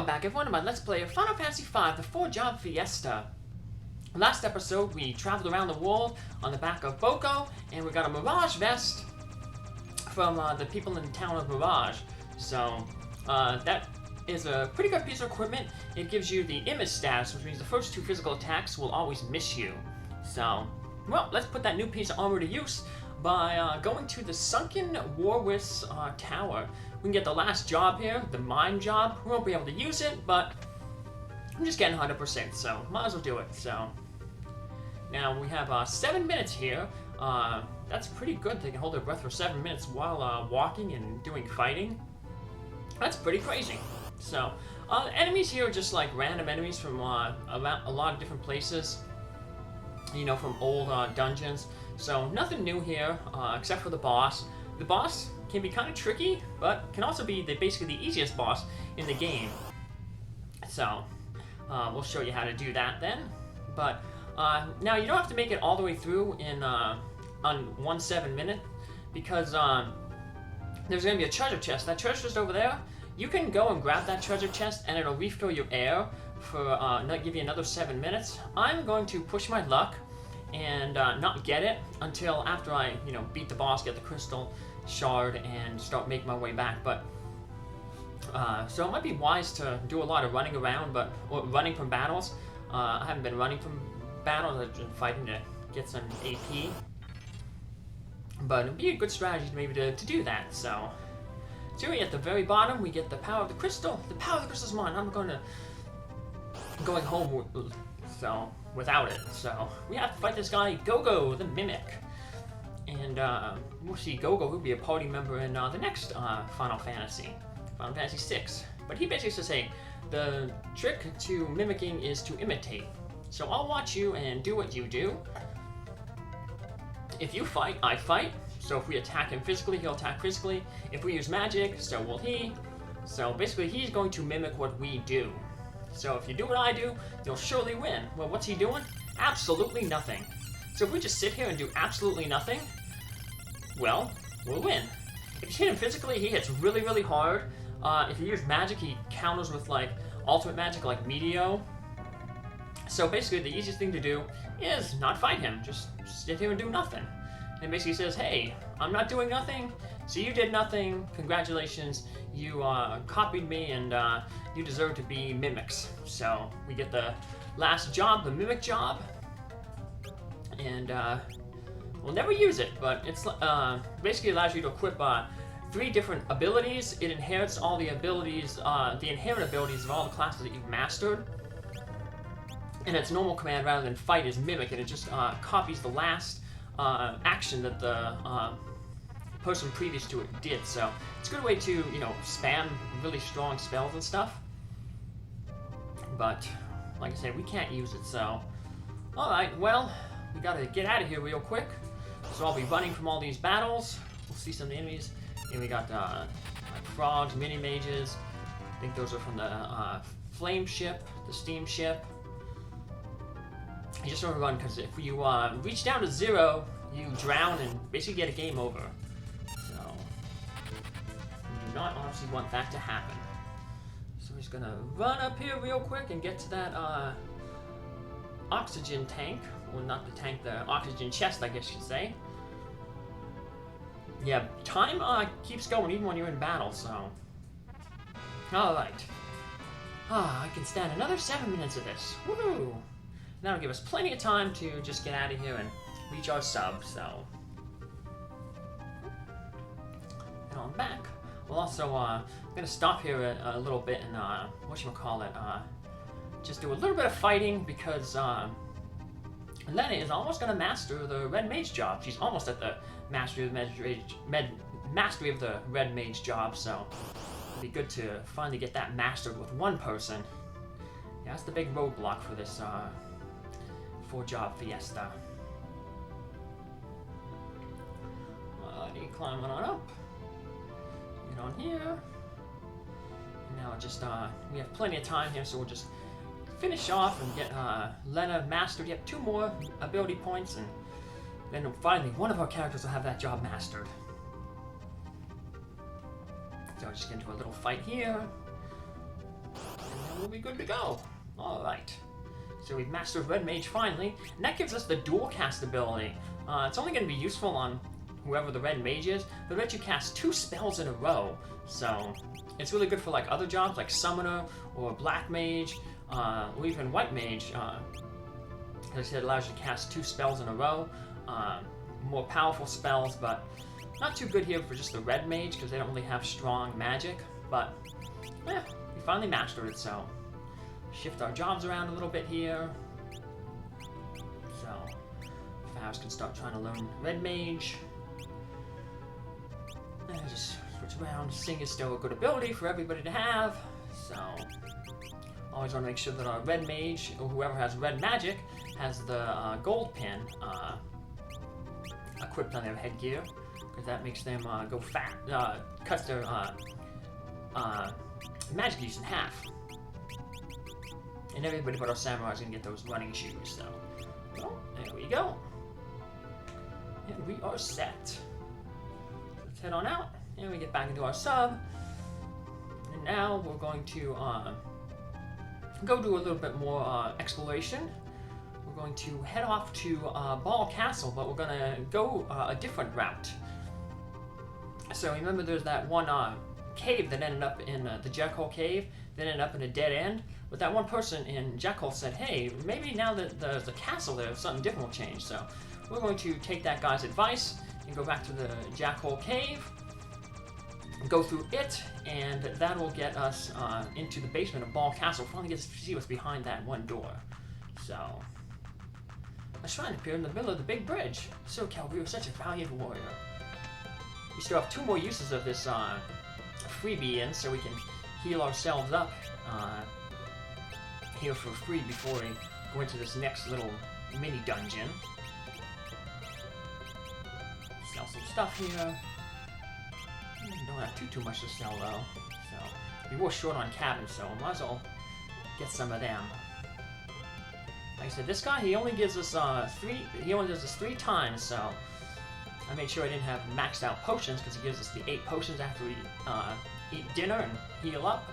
Welcome back everyone to my Let's Play of Final Fantasy V, the 4-Job Fiesta. Last episode we traveled around the world on the back of Boco, and we got a Mirage vest from the people in the town of Mirage. So, that is a pretty good piece of equipment. It gives you the image status, which means the first 2 physical attacks will always miss you. So, well, let's put that new piece of armor to use by going to the Sunken Warwiss Tower. We can get the last job here, the mine job. We won't be able to use it, but I'm just getting 100%, so might as well do it. So now we have 7 minutes here. That's pretty good. They can hold their breath for 7 minutes while walking and doing fighting. That's pretty crazy. So enemies here are just like random enemies from a lot of different places. You know, from old dungeons. So nothing new here, except for the boss. The boss can be kind of tricky, but can also be basically the easiest boss in the game. So we'll show you how to do that then. But now you don't have to make it all the way through in on 1 7 minute, because there's going to be a treasure chest. That treasure chest over there, you can go and grab that treasure chest and it'll refill your air for give you another 7 minutes. I'm going to push my luck and not get it until after I, beat the boss, get the crystal shard, and start making my way back. But so it might be wise to do a lot of running around, or running from battles. I haven't been running from battles. I've been fighting to get some AP. But it'd be a good strategy maybe to do that. So at the very bottom, we get the power of the crystal. The power of the crystal is mine. I'm going home without it. So we have to fight this guy, Gogo, the Mimic. And we'll see Gogo, who'll be a party member in the next Final Fantasy VI. But he basically says, hey, the trick to mimicking is to imitate. So I'll watch you and do what you do. If you fight, I fight. So if we attack him physically, he'll attack physically. If we use magic, so will he. So basically, he's going to mimic what we do. So if you do what I do, you'll surely win. Well, what's he doing? Absolutely nothing. So if we just sit here and do absolutely nothing, well, we'll win. If you hit him physically, he hits really, really hard. If you use magic, he counters with, like, ultimate magic, like Meteo. So basically, the easiest thing to do is not fight him. Just sit here and do nothing. And basically says, hey, I'm not doing nothing, so you did nothing. Congratulations, you copied me, and you deserve to be mimics. So we get the last job, the mimic job. And we'll never use it, but it's basically allows you to equip 3 different abilities. It inherits all the abilities, the inherent abilities of all the classes that you've mastered. And its normal command, rather than fight, is mimic, and it just copies the last action that the person previous to it did. So it's a good way to, spam really strong spells and stuff. But like I said, we can't use it. So alright, well, we gotta get out of here real quick. So I'll be running from all these battles. We'll see some of the enemies. And we got like frogs, mini mages. I think those are from the flame ship, the steam ship. You just want to run, because if you reach down to 0, you drown and basically get a game over. So we do not honestly want that to happen. So we're just gonna run up here real quick and get to that oxygen tank. Well, not the tank, the oxygen chest, I guess you'd say. Yeah, time keeps going even when you're in battle, so. Alright. I can stand another 7 minutes of this. Woohoo! That'll give us plenty of time to just get out of here and reach our sub, so. And on back. We'll also, I'm gonna stop here a little bit and, just do a little bit of fighting, because, Lenna is almost going to master the Red Mage job. She's almost at the mastery of the Red Mage job, so it'll be good to finally get that mastered with one person. Yeah, that's the big roadblock for this 4-job Fiesta. Climbing on up. Get on here. And now just we have plenty of time here, so we'll just finish off and get Lenna mastered. Yep, 2 more ability points, and then finally one of our characters will have that job mastered. So I'll just get into a little fight here. And we'll be good to go. Alright. So we've mastered Red Mage finally, and that gives us the dual cast ability. It's only going to be useful on whoever the Red Mage is, but it lets you cast 2 spells in a row. So it's really good for like other jobs like Summoner or Black Mage, or even White Mage. As I said, it allows you to cast 2 spells in a row. More powerful spells, but not too good here for just the Red Mage because they don't really have strong magic. But yeah, we finally mastered it, so shift our jobs around a little bit here. So Faris can start trying to learn Red Mage. And just switch around. Sing is still a good ability for everybody to have, so always want to make sure that our Red Mage, or whoever has Red Magic, has the gold pin equipped on their headgear, because that makes them go fat, cuts their magic use in half. And everybody but our samurai is going to get those running shoes, so well, there we go. And we are set. Let's head on out, and we get back into our sub. And now we're going to go do a little bit more exploration. We're going to head off to Ball Castle, but we're going to go a different route. So remember there's that one cave that ended up in the Jackhole Cave, that ended up in a dead end. But that one person in Jackhole said, hey, maybe now that there's a castle there, something different will change. So we're going to take that guy's advice and go back to the Jackhole Cave, go through it, and that will get us into the basement of Ball Castle. Finally get to see what's behind that one door. So a shrine appeared in the middle of the big bridge. So Calvary was such a valiant warrior. We still have 2 more uses of this freebie in, so we can heal ourselves up here for free before we go into this next little mini dungeon. Sell some stuff here. Don't have too much to sell though, so we were short on cabins, so I might as well get some of them. Like I said, this guy, he only gives us 3 times, so I made sure I didn't have maxed out potions because he gives us the 8 potions after we eat dinner and heal up.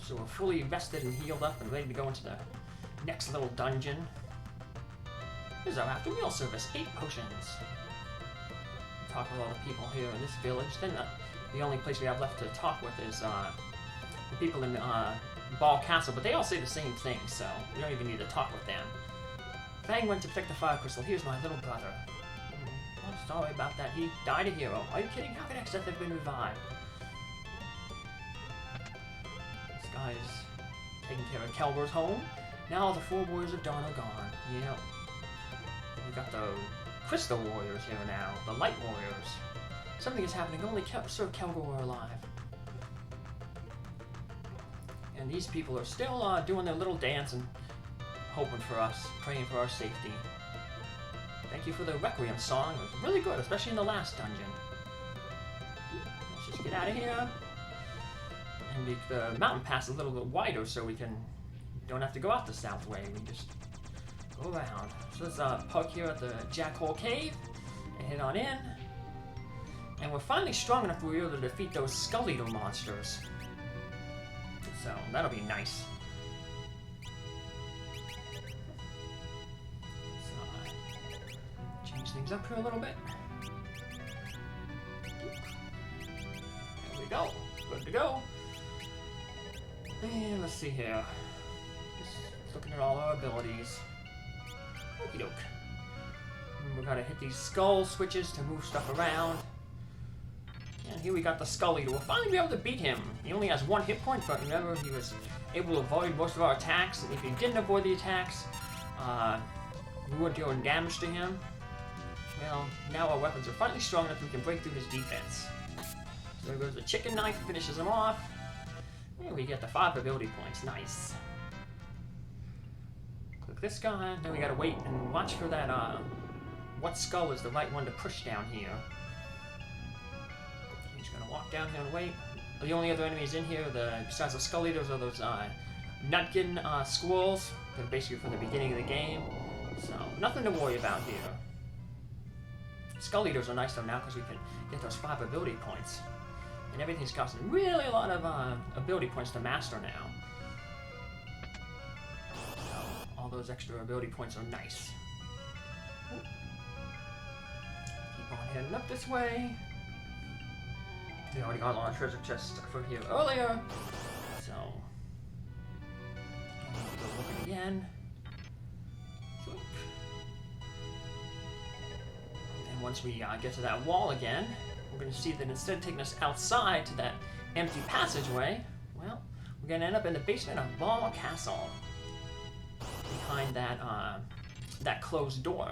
So we're fully rested and healed up and ready to go into the next little dungeon. Here's our after meal service, 8 potions. Talk with all the people here in this village. Then the only place we have left to talk with is the people in Ball Castle, but they all say the same thing, so we don't even need to talk with them. Fang went to pick the fire crystal. Here's my little brother. Oh, sorry about that. He died a hero. Are you kidding? How can I accept they've been revived? This guy's taking care of Kelber's home. Now all the 4 warriors of Dawn are gone. Yep. We got the Crystal Warriors here now. The Light Warriors. Something is happening. Only Sir Kelber are alive. And these people are still doing their little dance and hoping for us, praying for our safety. Thank you for the Requiem song. It was really good, especially in the last dungeon. Let's just get out of here and make the mountain pass a little bit wider so we don't have to go out the south way. We just go around. So let's park here at the Jackhole Cave and head on in. And we're finally strong enough to be able to defeat those Skull Eater monsters. So that'll be nice. Change things up here a little bit. There we go. Good to go. And let's see here. Just looking at all our abilities. Okie doke. We gotta hit these skull switches to move stuff around. And here we got the Skull Eater. We'll finally be able to beat him. He only has 1 hit point, but remember, he was able to avoid most of our attacks. And if he didn't avoid the attacks, we weren't doing damage to him. Well, now our weapons are finally strong enough we can break through his defense. So there goes the chicken knife, finishes him off. And we get the 5 ability points. Nice. Click this guy. Then we gotta wait and watch for that, what skull is the right one to push down here. He's gonna walk down here and wait. The only other enemies in here, besides the Skull Eaters, are those Nutkin squirrels. They're basically from the beginning of the game. So, nothing to worry about here. Skull Eaters are nice though now because we can get those 5 ability points. And everything's costing really a lot of ability points to master now. So, all those extra ability points are nice. Ooh. Keep on heading up this way. We already got a lot of treasure chests from here earlier. So, go look at it again. And once we get to that wall again, we're going to see that instead of taking us outside to that empty passageway, well, we're going to end up in the basement of Ball Castle, behind that that closed door.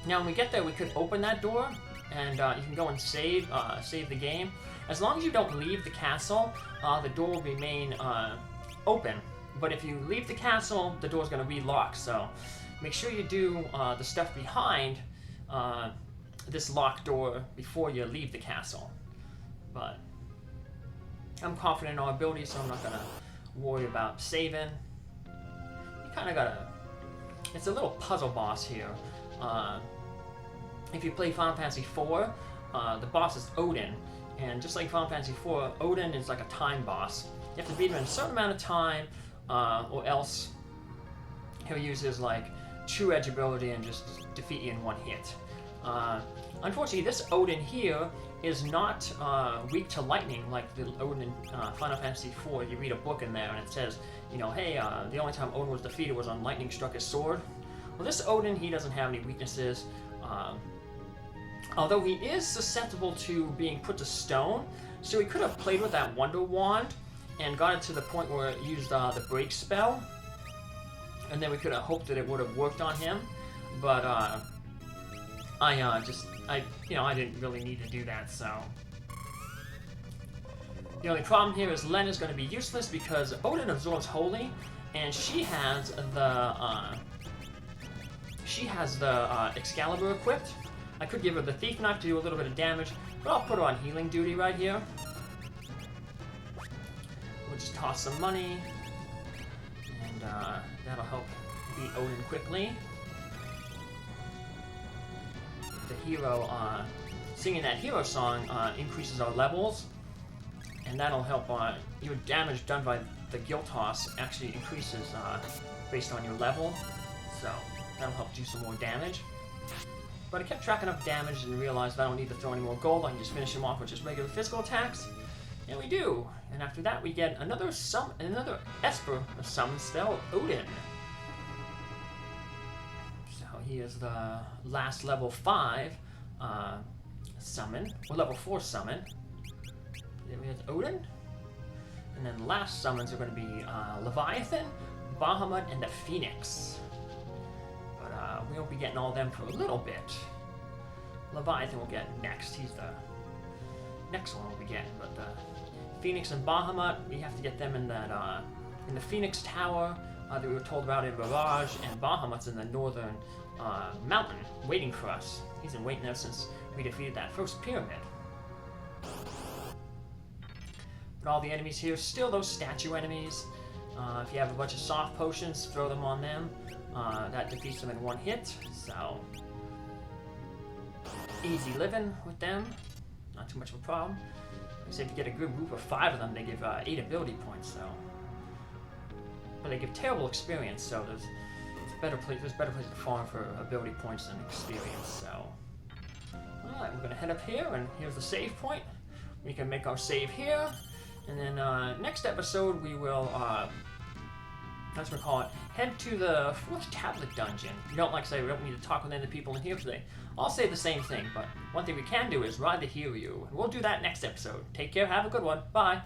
Now, when we get there, we could open that door, and you can go and save the game. As long as you don't leave the castle, the door will remain open. But if you leave the castle, the door's going to re-lock. So make sure you do the stuff behind this locked door before you leave the castle. But I'm confident in our abilities, so I'm not going to worry about saving. You kind of got to... It's a little puzzle boss here. If you play Final Fantasy IV, the boss is Odin. And just like Final Fantasy IV, Odin is like a time boss. You have to beat him in a certain amount of time, or else he'll use his like true edge ability and just defeat you in one hit. Unfortunately, this Odin here is not weak to lightning like the Odin in Final Fantasy IV. You read a book in there and it says, you know, hey, the only time Odin was defeated was when lightning struck his sword. Well, this Odin, he doesn't have any weaknesses. Although he is susceptible to being put to stone, so he could have played with that Wonder Wand and got it to the point where it used the break spell, and then we could have hoped that it would have worked on him. But I didn't really need to do that. So the only problem here is Lenna is going to be useless because Odin absorbs holy, and she has the Excalibur equipped. I could give her the Thief Knife to do a little bit of damage, but I'll put her on healing duty right here. We'll just toss some money, and that'll help beat Odin quickly. The hero, singing that hero song increases our levels, and that'll help your damage done by the guild toss actually increases based on your level, so that'll help do some more damage. But I kept track enough damage and realized I don't need to throw any more gold. I can just finish him off with just regular physical attacks. And we do. And after that, we get another Esper summon spell, Odin. So he is the last level 5 summon, or level 4 summon. Then we have Odin. And then the last summons are going to be Leviathan, Bahamut, and the Phoenix. We won't be getting all of them for a little bit. Leviathan will get next. He's the next one we'll be getting. But Phoenix and Bahamut, we have to get them in that in the Phoenix Tower that we were told about in Mirage, and Bahamut's in the northern mountain waiting for us. He's been waiting there since we defeated that first pyramid. But all the enemies here, still those statue enemies. If you have a bunch of soft potions, throw them on them. That defeats them in one hit, so easy living with them. Not too much of a problem. Like I said, if you get a good group of 5 of them, they give 8 ability points, so. But they give terrible experience, so there's better places to farm for ability points than experience, so. Alright, we're gonna head up here, and here's the save point. We can make our save here, and then next episode we will that's what we call it, head to the 4th tablet dungeon. We don't say we don't need to talk with any of the people in here today. I'll say the same thing, but one thing we can do is ride the Hiryu. And we'll do that next episode. Take care, have a good one, bye.